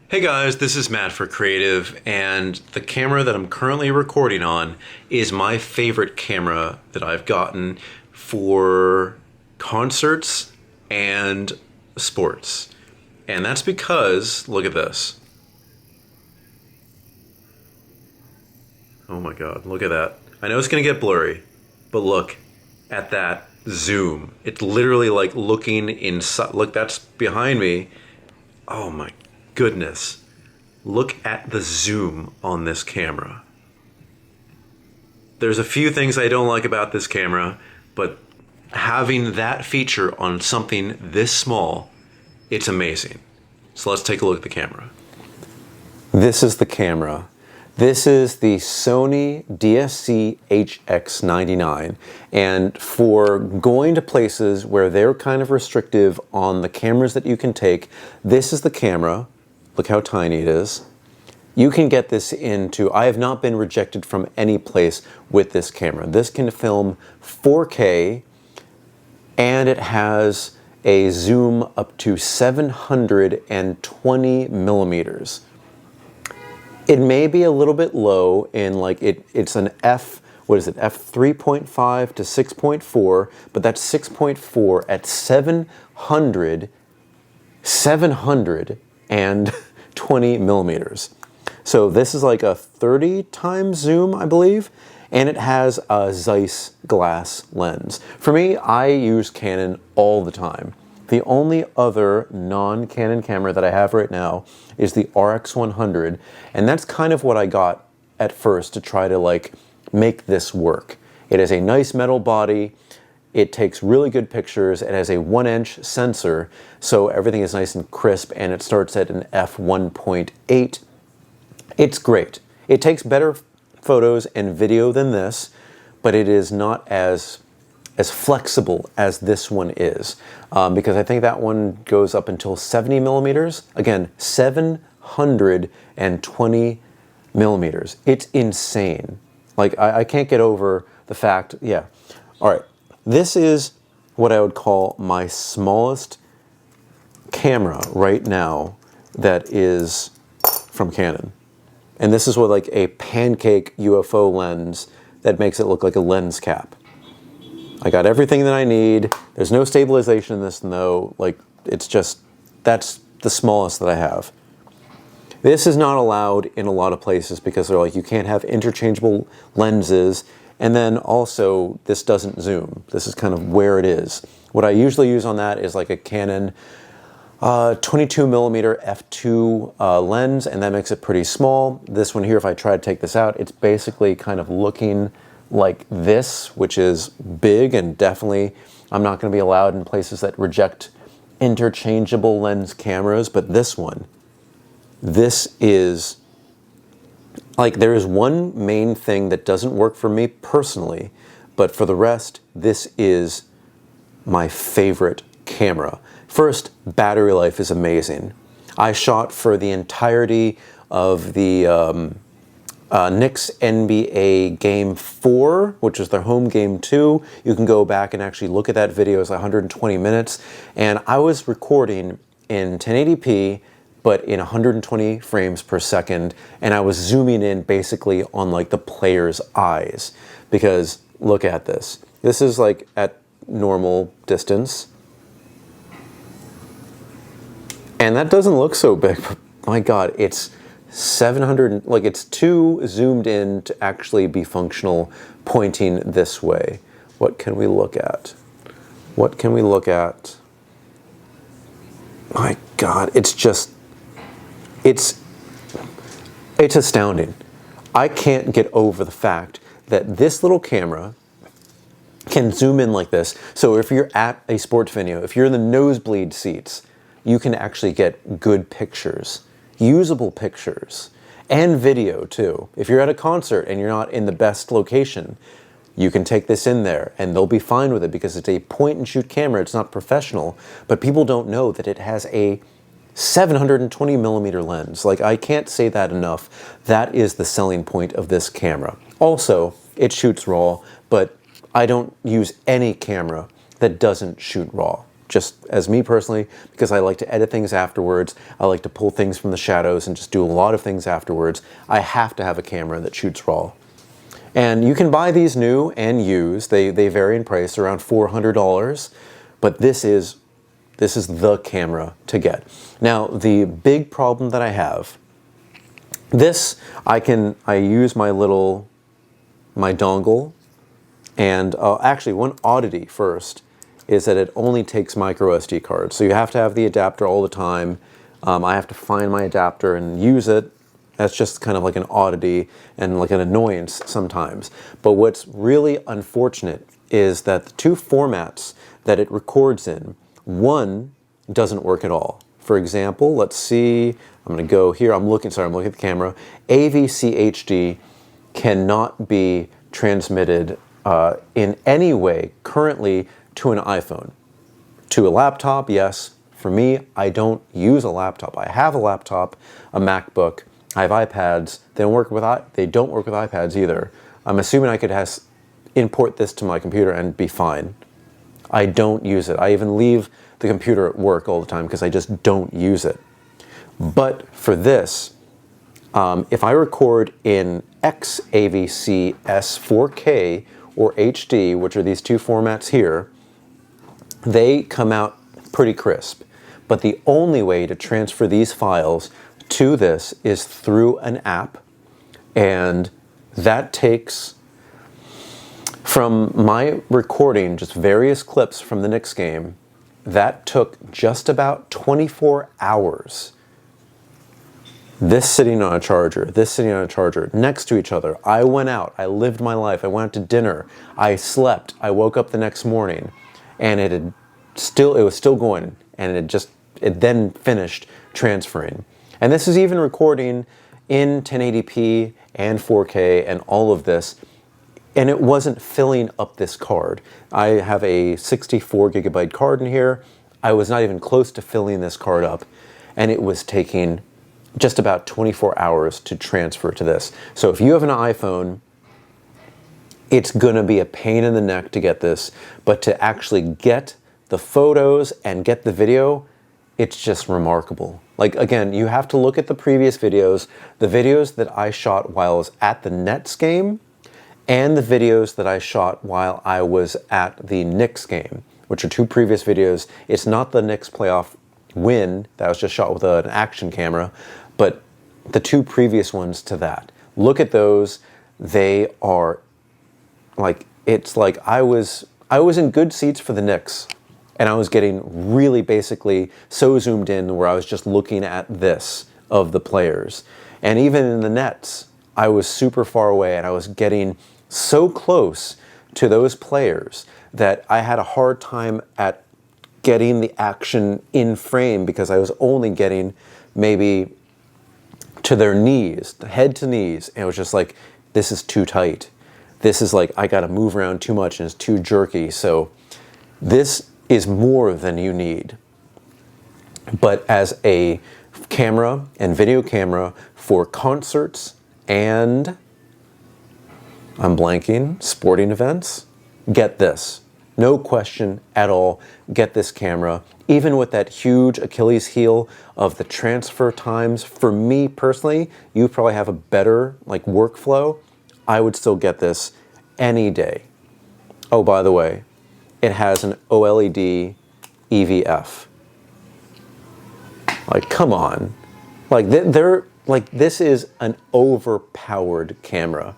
Hey guys, this is Matt for Creative, and the camera that I'm currently recording on is my favorite camera that I've gotten for concerts and sports. And that's because, look at this. Oh my God, look at that. I know it's gonna get blurry, but look at that zoom. It's literally like looking inside. Look, that's behind me. Oh my goodness. Look at the zoom on this camera. There's a few things I don't like about this camera, but having that feature on something this small, it's amazing. So let's take a look at the camera. This is the camera. This is the Sony HX99, and for going to places where they're kind of restrictive on the cameras that you can take, this is the camera. Look how tiny it is. You can get this into, I have not been rejected from any place with this camera. This can film 4K, and it has a zoom up to 720 millimeters. It may be a little bit low in it's an what is it, f3.5 to 6.4, but that's 6.4 at 720 millimeters. So this is like a 30 times zoom, I believe, and it has a Zeiss glass lens. For me, I use Canon all the time. The only other non-Canon camera that I have right now is the RX100, and that's kind of what I got at first to try to make this work. It has a nice metal body, it takes really good pictures, it has a 1-inch sensor, so everything is nice and crisp, and it starts at an f1.8. It's great. It takes better photos and video than this, but it is not as flexible as this one is, because I think that one goes up until 70 millimeters. Again, 720 millimeters. It's insane. I can't get over the fact, yeah. All right, this is what I would call my smallest camera right now that is from Canon. And this is with a pancake UFO lens that makes it look like a lens cap. I got everything that I need. There's no stabilization in this though. It's just, that's the smallest that I have. This is not allowed in a lot of places because they're you can't have interchangeable lenses. And then also, this doesn't zoom. This is kind of where it is. What I usually use on that is a Canon 22 millimeter f2 lens, and that makes it pretty small. This one here, if I try to take this out, it's basically kind of looking like this, which is big, and definitely I'm not going to be allowed in places that reject interchangeable lens cameras. But this one, this is there is one main thing that doesn't work for me personally, but for the rest, this is my favorite camera. First, battery life is amazing. I shot for the entirety of the Knicks NBA Game 4, which is their home game 2. You can go back and actually look at that video. It's 120 minutes. And I was recording in 1080p, but in 120 frames per second. And I was zooming in basically on the player's eyes. Because look at this. This is at normal distance. And that doesn't look so big, but my God, it's 700, it's too zoomed in to actually be functional pointing this way. What can we look at? What can we look at? My God, it's just, it's astounding. I can't get over the fact that this little camera can zoom in like this. So if you're at a sports venue, if you're in the nosebleed seats, you can actually get good pictures, usable pictures, and video too. If you're at a concert and you're not in the best location, you can take this in there and they'll be fine with it because it's a point and shoot camera. It's not professional, but people don't know that it has a 720 millimeter lens. I can't say that enough. That is the selling point of this camera. Also, it shoots RAW, but I don't use any camera that doesn't shoot RAW. just as me personally, because I like to edit things afterwards. I like to pull things from the shadows and just do a lot of things afterwards. I have to have a camera that shoots RAW. And you can buy these new and used. They vary in price, around $400, but this is the camera to get. Now, the big problem that I have, I use my dongle, and actually one oddity first is that it only takes micro SD cards. So you have to have the adapter all the time. I have to find my adapter and use it. That's just kind of like an oddity and like an annoyance sometimes. But what's really unfortunate is that the two formats that it records in, one doesn't work at all. For example, let's see, I'm gonna go here, I'm looking at the camera. AVC HD cannot be transmitted in any way currently to an iPhone. To a laptop, yes. For me, I don't use a laptop. I have a laptop, a MacBook, I have iPads. They don't work with iPads either. I'm assuming I could import this to my computer and be fine. I don't use it. I even leave the computer at work all the time because I just don't use it. But for this, if I record in XAVC S4K or HD, which are these two formats here, they come out pretty crisp. But the only way to transfer these files to this is through an app, and that takes, from my recording, just various clips from the Knicks game, that took just about 24 hours. This sitting on a charger, this sitting on a charger, next to each other. I went out, I lived my life, I went out to dinner, I slept, I woke up the next morning, and it was still going, and it then finished transferring. And this is even recording in 1080p and 4K and all of this, and it wasn't filling up this card. I have a 64 gigabyte card in here. I was not even close to filling this card up, and it was taking just about 24 hours to transfer to this. So if you have an iPhone, it's gonna be a pain in the neck to get this, but to actually get the photos and get the video, it's just remarkable. Like, again, you have to look at the previous videos, the videos that I shot while I was at the Nets game, and the videos that I shot while I was at the Knicks game, which are two previous videos. It's not the Knicks playoff win that was just shot with an action camera, but the two previous ones to that. Look at those. They are like, it's like I was in good seats for the Knicks, and I was getting really basically so zoomed in where I was just looking at this of the players. And even in the Nets, I was super far away and I was getting so close to those players that I had a hard time at getting the action in frame because I was only getting maybe to their knees, head to knees. And it was just like, this is too tight. This is like, I gotta move around too much and it's too jerky. So this is more than you need. But as a camera and video camera for concerts and, I'm blanking, sporting events, get this. No question at all, get this camera. Even with that huge Achilles heel of the transfer times, for me personally, you probably have a better workflow. I would still get this any day. Oh, by the way, it has an OLED EVF. Like, come on. This is an overpowered camera.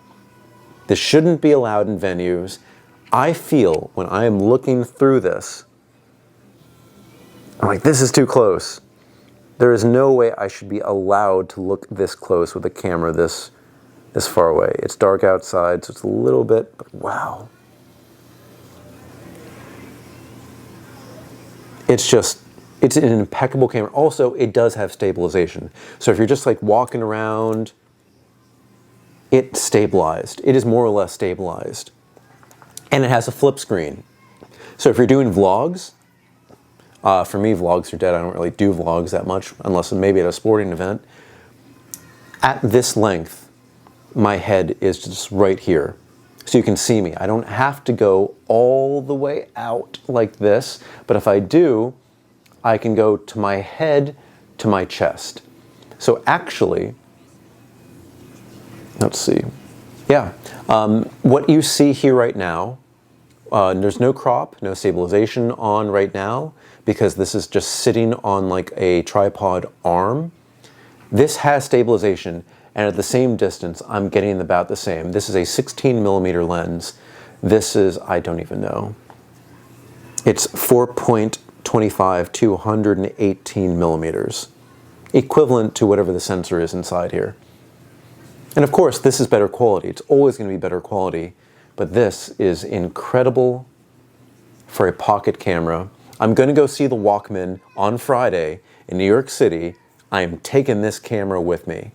This shouldn't be allowed in venues. I feel when I am looking through this, I'm like, this is too close. There is no way I should be allowed to look this close with a camera this far away. It's dark outside, so it's a little bit, but wow. It's an impeccable camera. Also, it does have stabilization. So if you're just walking around, it's stabilized. It is more or less stabilized. And it has a flip screen. So if you're doing vlogs, for me, vlogs are dead. I don't really do vlogs that much, unless maybe at a sporting event. At this length, my head is just right here. so you can see me. I don't have to go all the way out like this, but if I do, I can go to my head to my chest. So actually, let's see. Yeah, what you see here right now, there's no crop, no stabilization on right now, because this is just sitting on like a tripod arm. This has stabilization, and at the same distance, I'm getting about the same. This is a 16mm lens. This is, I don't even know. It's 4.25 to 118mm, equivalent to whatever the sensor is inside here. And of course, this is better quality. It's always going to be better quality, but this is incredible for a pocket camera. I'm going to go see the Walkman on Friday in New York City. I am taking this camera with me.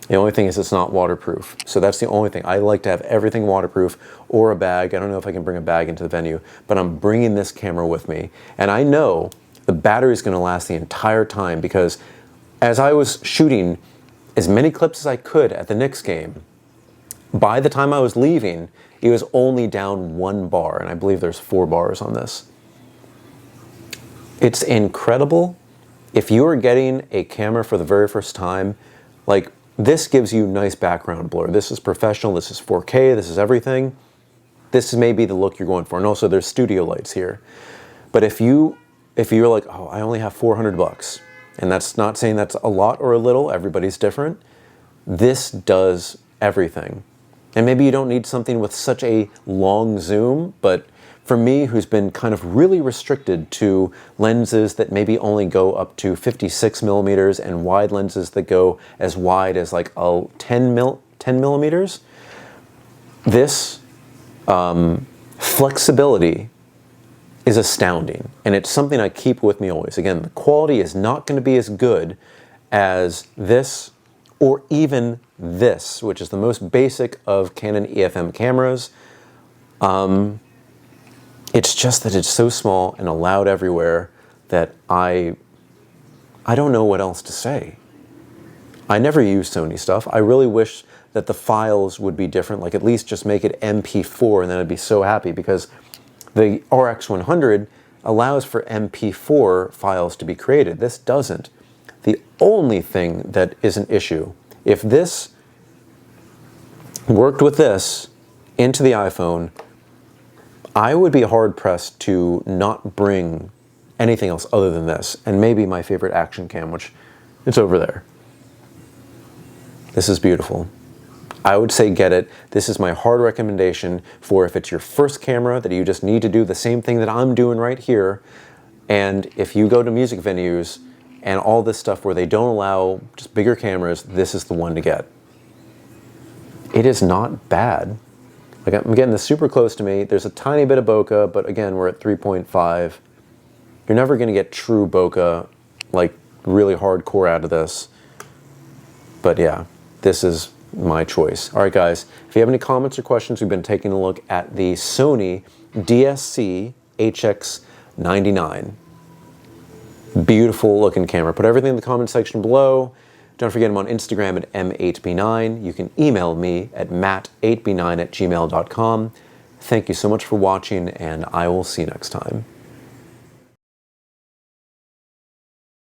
The only thing is it's not waterproof. So that's the only thing. I like to have everything waterproof or a bag. I don't know if I can bring a bag into the venue, but I'm bringing this camera with me. And I know the battery is going to last the entire time, because as I was shooting as many clips as I could at the Knicks game, by the time I was leaving, it was only down 1 bar, and I believe there's 4 bars on this. It's incredible. If you are getting a camera for the very first time, like, this gives you nice background blur. This is professional, this is 4K, this is everything. This is maybe the look you're going for. And also there's studio lights here. But if you're like, oh, I only have 400 bucks, and that's not saying that's a lot or a little, everybody's different, this does everything. And maybe you don't need something with such a long zoom, but for me, who's been kind of really restricted to lenses that maybe only go up to 56mm and wide lenses that go as wide as like 10 millimeters, this flexibility is astounding. And it's something I keep with me always. Again, the quality is not going to be as good as this or even this, which is the most basic of Canon EFM cameras. It's just that it's so small and allowed everywhere that I don't know what else to say. I never use Sony stuff. I really wish that the files would be different, like at least just make it MP4, and then I'd be so happy, because the RX100 allows for MP4 files to be created. This doesn't. The only thing that is an issue, if this worked with this into the iPhone, I would be hard-pressed to not bring anything else other than this, and maybe my favorite action cam, which it's over there. This is beautiful. I would say get it. This is my hard recommendation for if it's your first camera that you just need to do the same thing that I'm doing right here, and if you go to music venues and all this stuff where they don't allow just bigger cameras, this is the one to get. It is not bad. Like, I'm getting this super close to me. There's a tiny bit of bokeh, but again, we're at 3.5. You're never going to get true bokeh, like really hardcore out of this. But yeah, this is my choice. All right, guys, if you have any comments or questions, we've been taking a look at the Sony DSC HX99. Beautiful looking camera. Put everything in the comment section below. Don't forget I'm on Instagram at m8b9. You can email me at matt8b9@gmail.com. Thank you so much for watching, and I will see you next time.